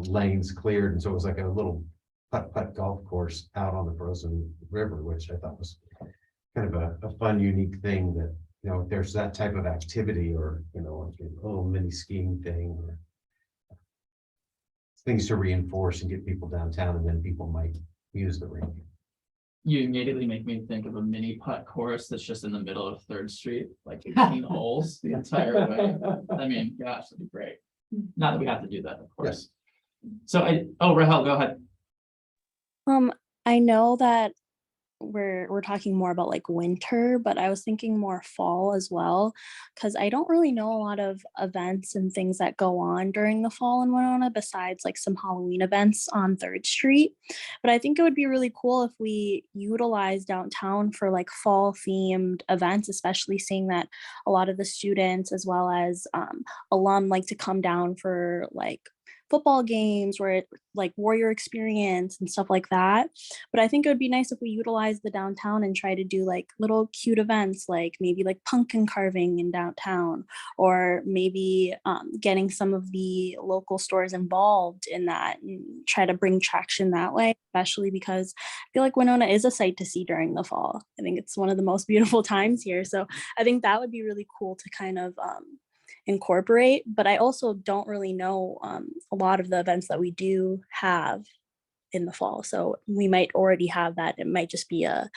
lanes cleared, and so it was like a little putt golf course out on the frozen river, which I thought was kind of a fun, unique thing that if there's that type of activity, or like a little mini skiing thing, or things to reinforce and get people downtown, and then people might use the rink. You immediately make me think of a mini putt course that's just in the middle of 3rd Street, like 18 holes the entire way. I mean, gosh, that'd be great. Not that we have to do that, of course. So Rahel, go ahead. I know that we're talking more about like winter, but I was thinking more fall as well, because I don't really know a lot of events and things that go on during the fall in Winona besides like some Halloween events on 3rd Street. But I think it would be really cool if we utilize downtown for like fall themed events, especially seeing that a lot of the students as well as alum like to come down for like football games where like warrior experience and stuff like that. But I think it would be nice if we utilize the downtown and try to do like little cute events, like maybe like pumpkin carving in downtown, or maybe getting some of the local stores involved in that and try to bring traction that way, especially because I feel like Winona is a sight to see during the fall. I think it's one of the most beautiful times here. So I think that would be really cool to kind of incorporate, but I also don't really know a lot of the events that we do have in the fall, so we might already have that. It might just be a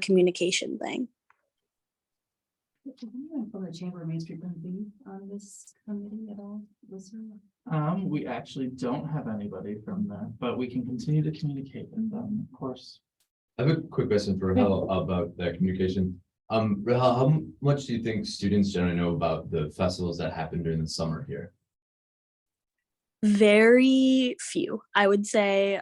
communication thing. Is anyone from the Chamber of Main Street going to be on this committee at all? We actually don't have anybody from there, but we can continue to communicate with them, of course. I have a quick question for Rahel about that communication. Rahel, how much do you think students generally know about the festivals that happen during the summer here? Very few, I would say.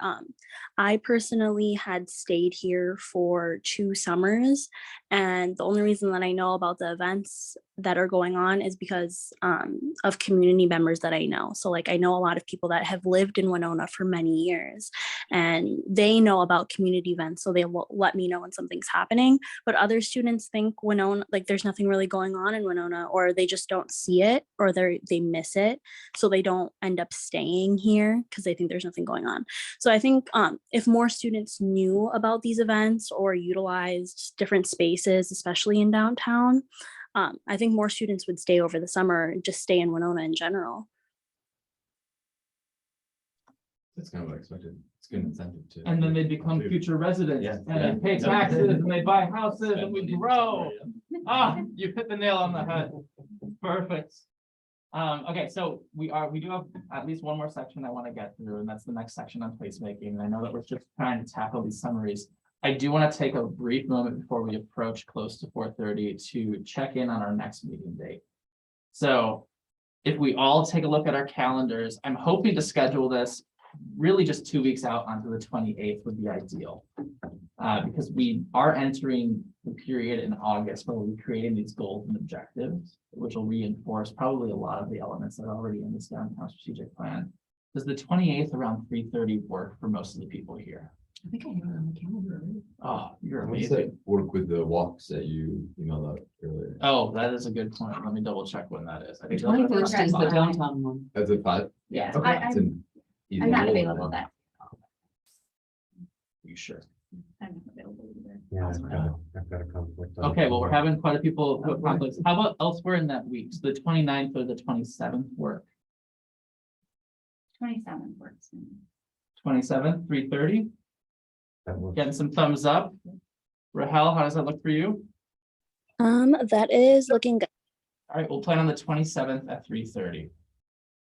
I personally had stayed here for 2 summers, and the only reason that I know about the events that are going on is because of community members that I know. So like I know a lot of people that have lived in Winona for many years, and they know about community events, so they will let me know when something's happening. But other students think Winona, like there's nothing really going on in Winona, or they just don't see it, or they miss it, so they don't end up staying here because they think there's nothing going on. So I think if more students knew about these events or utilized different spaces, especially in downtown, I think more students would stay over the summer and just stay in Winona in general. That's kind of what I expected. It's a good incentive to. And then they become future residents Yeah, and they yeah. pay taxes and they buy houses and we grow. Ah, you hit the nail on the head. Perfect. Okay, so we do have at least one more section I want to get through, and that's the next section on placemaking. And I know that we're just trying to tackle these summaries. I do want to take a brief moment before we approach close to 4:30 to check in on our next meeting date. So if we all take a look at our calendars, I'm hoping to schedule this really just 2 weeks out onto the 28th would be ideal. Because we are entering the period in August where we'll be creating these goals and objectives, which will reinforce probably a lot of the elements that are already in this downtown strategic plan. Does the 28th around 3:30 work for most of the people here? I think I have it on the calendar. Right? Oh, you're How does that amazing. work with the walks that you emailed out earlier? Oh, that is a good point. Let me double check when that is. I The think those are 21st is the fine. downtown one. That's at 5? Yeah, Okay. I, It's an easy I'm not goal, available then. that. You sure? I'm not available either. Yeah, I've got a conflict. on- Okay, well, we're having quite a people who have conflicts. How about elsewhere in that week? So the 29th or the 27th work? 27 works. 27th, 3:30? That works. Getting some thumbs up. Rahel, how does that look for you? That is looking good. All right, we'll plan on the 27th at 3:30.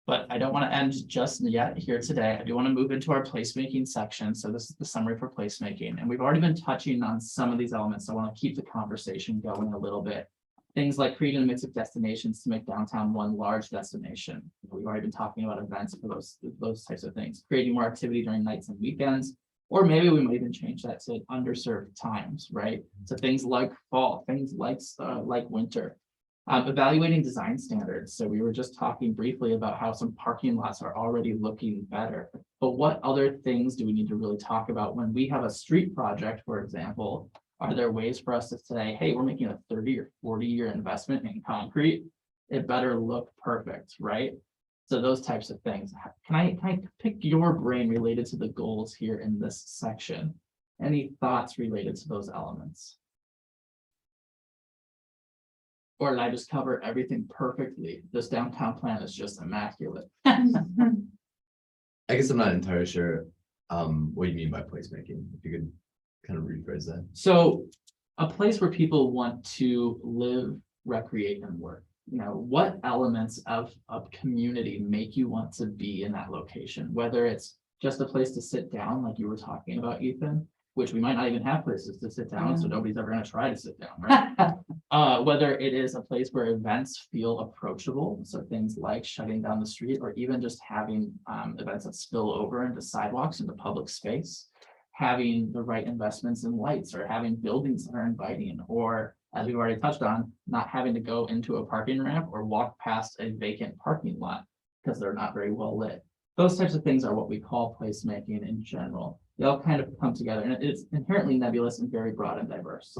But I don't want to end just yet here today. I do want to move into our placemaking section. So this is the summary for placemaking. And we've already been touching on some of these elements. So I want to keep the conversation going a little bit. Things like creating a mix of destinations to make downtown one large destination. We've already been talking about events for those types of things, creating more activity during nights and weekends. Or maybe we might even change that to underserved times, right? So things like fall, things like winter. Evaluating design standards. So we were just talking briefly about how some parking lots are already looking better. But what other things do we need to really talk about when we have a street project, for example? Are there ways for us to say, hey, we're making a 30 or 40-year investment in concrete? It better look perfect, right? So those types of things. Can I pick your brain related to the goals here in this section? Any thoughts related to those elements? Or did I just cover everything perfectly? This downtown plan is just immaculate. I guess I'm not entirely sure what you mean by placemaking. If you could kind of rephrase that. So a place where people want to live, recreate, and work. You know, what elements of community make you want to be in that location? Whether it's just a place to sit down, like you were talking about, Ethan, which we might not even have places to sit down, so nobody's ever going to try to sit down, right? Whether it is a place where events feel approachable, so things like shutting down the street, or even just having events that spill over into sidewalks, into public space, having the right investments in lights, or having buildings that are inviting, or as we've already touched on, not having to go into a parking ramp or walk past a vacant parking lot because they're not very well lit. Those types of things are what we call placemaking in general. They all kind of come together, and it's inherently nebulous and very broad and diverse.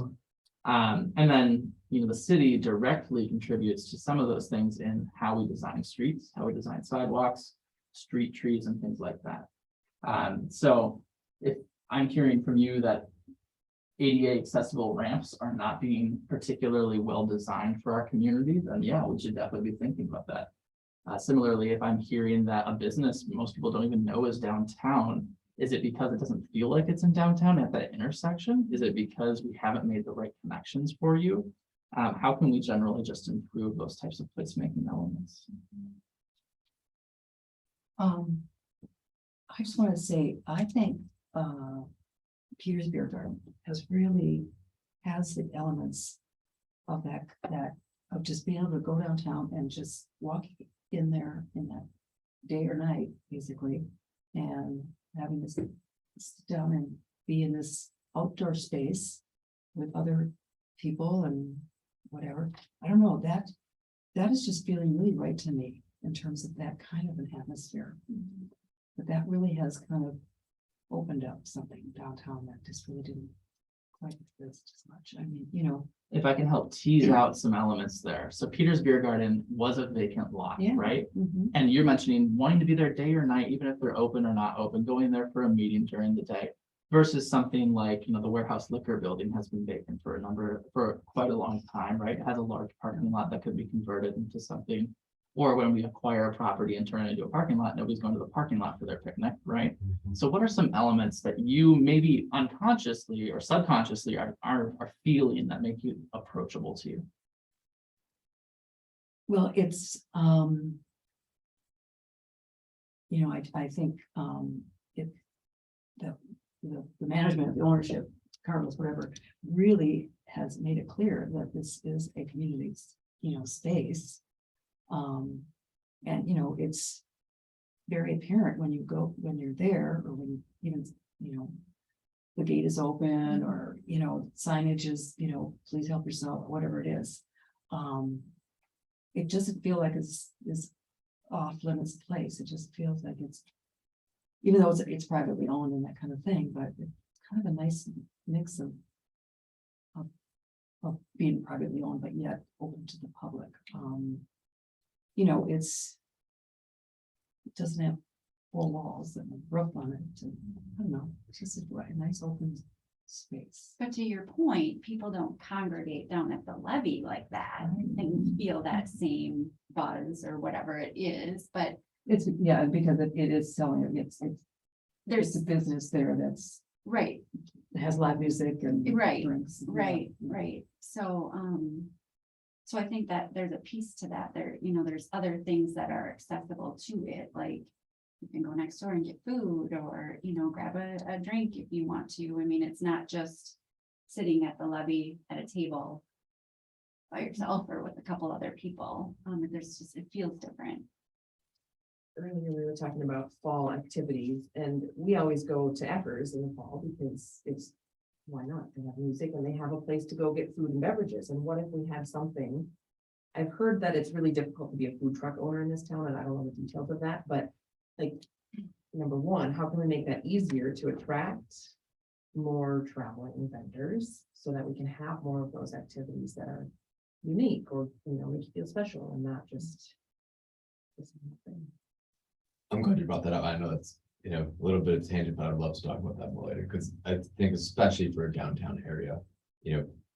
And then, you know, the city directly contributes to some of those things in how we design streets, how we design sidewalks, street trees, and things like that. So if I'm hearing from you that ADA accessible ramps are not being particularly well designed for our community, then yeah, we should definitely be thinking about that. Similarly, if I'm hearing that a business most people don't even know is downtown, is it because it doesn't feel like it's in downtown at that intersection? Is it because we haven't made the right connections for you? How can we generally just improve those types of placemaking elements? I just want to say, I think Peter's Beer Garden has the elements of that of just being able to go downtown and just walk in there in that day or night, basically, and having this sit down and be in this outdoor space with other people and whatever. I don't know, that is just feeling really right to me in terms of that kind of an atmosphere. But that really has kind of opened up something downtown that just really didn't quite exist as much. I mean, you know, if I can help tease out some elements there. So Peter's Beer Garden was a vacant lot, Yeah. right? Mhm. And you're mentioning wanting to be there day or night, even if they're open or not open, going there for a meeting during the day. Versus something like, the warehouse liquor building has been vacant for quite a long time, right? It has a large parking lot that could be converted into something. Or when we acquire a property and turn it into a parking lot, nobody's going to the parking lot for their picnic, right? So what are some elements that you maybe unconsciously or subconsciously are feeling that make you approachable to you? Well, it's, I think, if the management, the ownership, Carlos, whatever, really has made it clear that this is a community, space. And, it's very apparent when you're there, or when even, the gate is open, or, signage is, please help yourself, whatever it is. It doesn't feel like it's off limits place. It just feels like it's, even though it's privately owned and that kind of thing, but it's kind of a nice mix of being privately owned, but yet open to the public. It doesn't have four walls and a roof on it. And I don't know, it's just a nice open space. But to your point, people don't congregate down at the levee like that Right. and feel that same buzz or whatever it is, but It's, because it is selling, it's there's, a business there that's, right, has live music and Right, drinks. right. So, so I think that there's a piece to that there, there's other things that are accessible to it, like you can go next door and get food, or, grab a drink if you want to. I mean, it's not just sitting at the levee at a table by yourself or with a couple other people. It feels different. Earlier, we were talking about fall activities, and we always go to Eckers in the fall because it's, why not? They have music and they have a place to go get food and beverages. And what if we had something? I've heard that it's really difficult to be a food truck owner in this town, and I don't know the details of that, but like, number one, how can we make that easier to attract more traveling vendors so that we can have more of those activities that are unique, or, make you feel special and not just this one thing. I'm glad you brought that up. I know that's, a little bit of tangent, but I'd love to talk about that more later, because I think especially for a downtown area,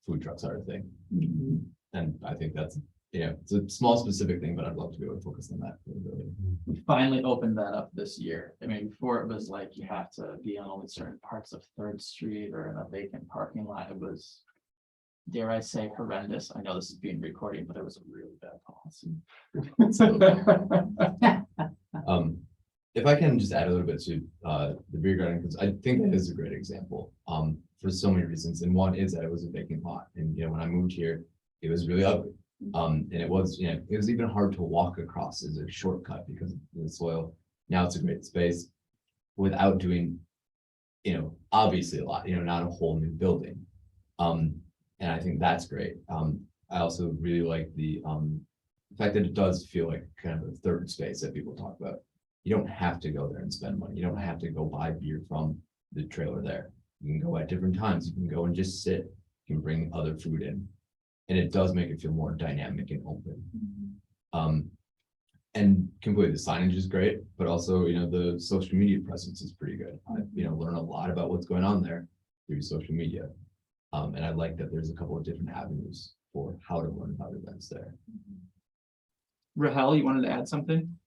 food trucks are a thing. Mhm. And I think that's, it's a small specific thing, but I'd love to be able to focus on that a little bit later. We finally opened that up this year. I mean, before it was like you have to be on only certain parts of Third Street or in a vacant parking lot. It was, dare I say, horrendous. I know this is being recorded, but it was a really bad policy. If I can just add a little bit to the beer garden, because I think that is a great example for so many reasons. And one is that it was a vacant lot, and when I moved here, it was really ugly. And it was, it was even hard to walk across as a shortcut because of the soil. Now it's a great space without doing, obviously a lot, not a whole new building. And I think that's great. I also really like the fact that it does feel like kind of a third space that people talk about. You don't have to go there and spend money. You don't have to go buy beer from the trailer there. You can go at different times. You can go and just sit. You can bring other food in. And it does make it feel more dynamic and open. And completely, the signage is great, but also, the social media presence is pretty good. I, learn a lot about what's going on there through social media. And I like that there's a couple of different avenues for how to learn about events there. Rahel, you wanted to add something?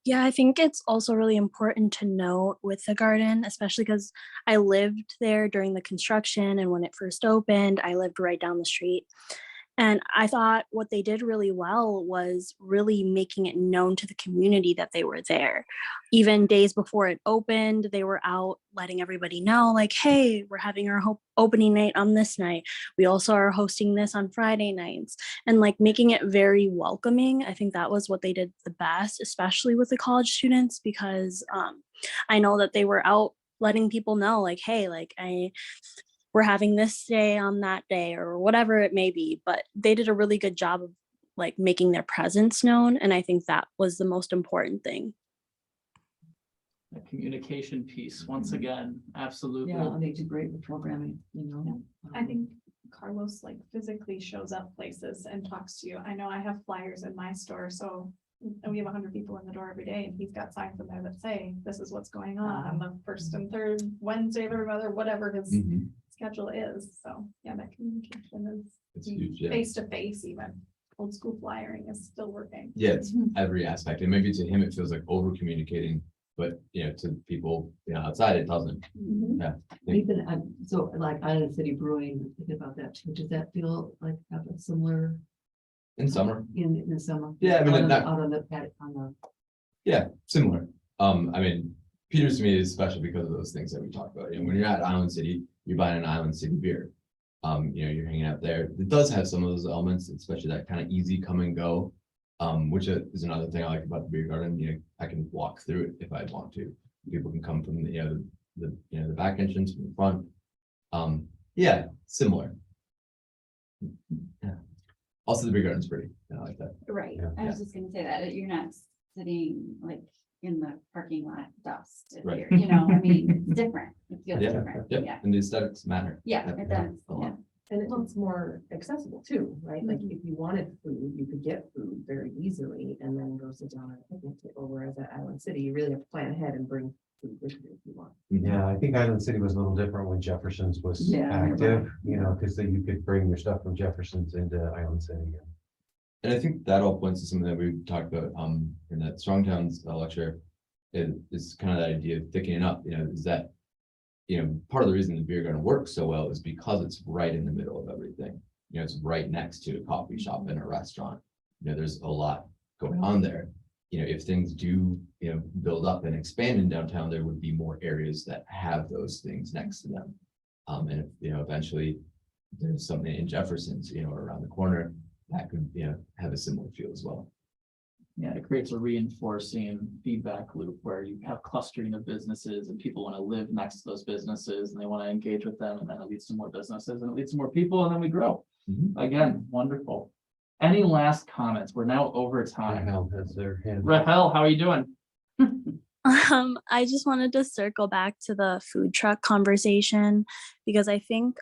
Yeah, I think it's also really important to note with the garden, especially because I lived there during the construction, and when it first opened, I lived right down the street. And I thought what they did really well was really making it known to the community that they were there. Even days before it opened, they were out letting everybody know, like, hey, we're having our opening night on this night. We also are hosting this on Friday nights, and like making it very welcoming. I think that was what they did the best, especially with the college students, because I know that they were out letting people know, like, hey, like we're having this day on that day, or whatever it may be. But they did a really good job of like making their presence known, and I think that was the most important thing. The communication piece, once again, absolutely. Yeah, they do great with programming, I think Carlos like physically shows up places and talks to you. I know I have flyers in my store, so and we have 100 people in the door every day, and he's got signs in there that say, this is what's going on the first and third Wednesday of every month, or whatever his Mhm. schedule is. So, yeah, that communication It's is huge, yeah. face to face even. Old school flyering is still working. Yeah, it's every aspect, and maybe to him it feels like over communicating, but to people, outside it doesn't. Yeah. Nathan, so like Island City Brewing, thinking about that too, does that feel like have a similar In summer, in the summer? Yeah, I mean, Out on the- that- out on the paddock, on the. yeah, similar. I mean, Peters to me is special because of those things that we talked about. When you're at Island City, you're buying an Island City beer. You're hanging out there. It does have some of those elements, especially that kind of easy come and go. Which is another thing I like about the beer garden. I can walk through it if I want to. People can come from the back entrance, from the front. Yeah, similar. Yeah. Also, the beer garden's pretty. I like that. Right, Yeah. I was just gonna say that, you're not sitting like in the parking lot dust. if Right. you're- I mean, it's different, it feels Yeah, different, yeah, yeah, and the aesthetics matter. yeah, it does, a lot. yeah. And it's more accessible too, right? Like if you wanted food, you could get food very easily and then go sit down at a picnic table. Whereas at Island City, you really have to plan ahead and bring food with you if you want. Yeah, I think Island City was a little different when Jefferson's was Yeah, active, because then you could bring your stuff from Jefferson's into Island City. And I think that all points to something that we talked about in that Strong Towns lecture. Is kind of that idea of thickening up, is that part of the reason the beer garden works so well is because it's right in the middle of everything. It's right next to a coffee shop and a restaurant. There's a lot going on there. If things do, build up and expand in downtown, there would be more areas that have those things next to them. And if, eventually there's something in Jefferson's, or around the corner, that could, have a similar feel as well. Yeah, it creates a reinforcing feedback loop where you have clustering of businesses and people want to live next to those businesses and they want to engage with them, and then it leads to more businesses and it leads to more people, and then we grow. Mhm. Again, wonderful. Any last comments? We're now over time. Rahel has their hand. Rahel, how are you doing? I just wanted to circle back to the food truck conversation because I think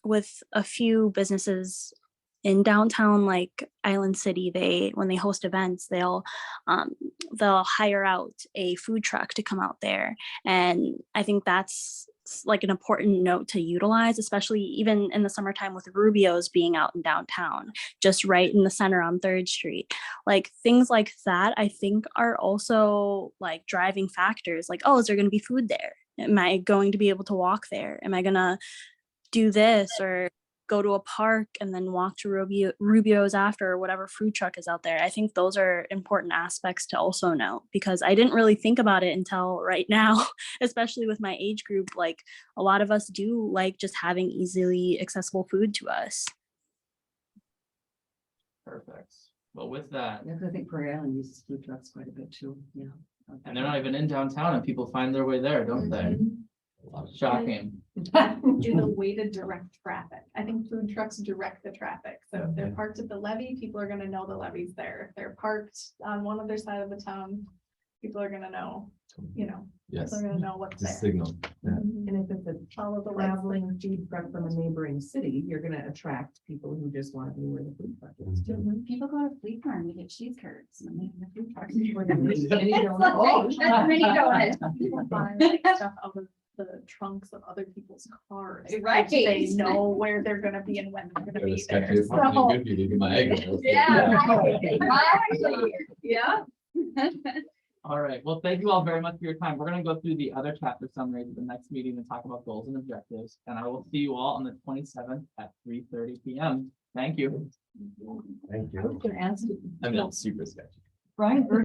with a few businesses in downtown like Island City, when they host events, they'll hire out a food truck to come out there, and I think that's like an important note to utilize, especially even in the summertime with Rubio's being out in downtown, just right in the center on 3rd Street. Like things like that, I think are also like driving factors. Like, oh, is there going to be food there? Am I going to be able to walk there? Am I going to do this or go to a park and then walk to Rubio's after, or whatever food truck is out there? I think those are important aspects to also know, because I didn't really think about it until right now, especially with my age group. Like a lot of us do like just having easily accessible food to us. Perfect. Well, with that, Yeah, 'cause I think Prairie Island uses food trucks quite a bit too, yeah. and they're not even in downtown and people find their way there, don't they? A lot of- Shocking. Is a way to direct traffic. I think food trucks direct the traffic. So if they're parked at the levee, people are gonna know the levee's there. If they're parked on one other side of the town, people are gonna know, Yes, people are gonna know what's the there. signal. Yeah. Mhm. And if it's a Follow the lights. traveling food truck from a neighboring city, you're gonna attract people who just want to be where the food truck is too. Mhm. People go to Fleet Farm to get cheese curds. And they have the food trucks. Mini donuts. Mini donuts. People buy like stuff out of the trunks of other people's cars. Right. They know where they're gonna be and when they're gonna They're be sketchy there. as fuck. So- Good for you to get my egg. Yeah. All right. Well, thank you all very much for your time. We're going to go through the other chapter summaries at the next meeting and talk about goals and objectives. And I will see you all on the 27th at 3:30 p.m. Thank you. Thank I you. was gonna ask, I mean, it's super sketchy. Brian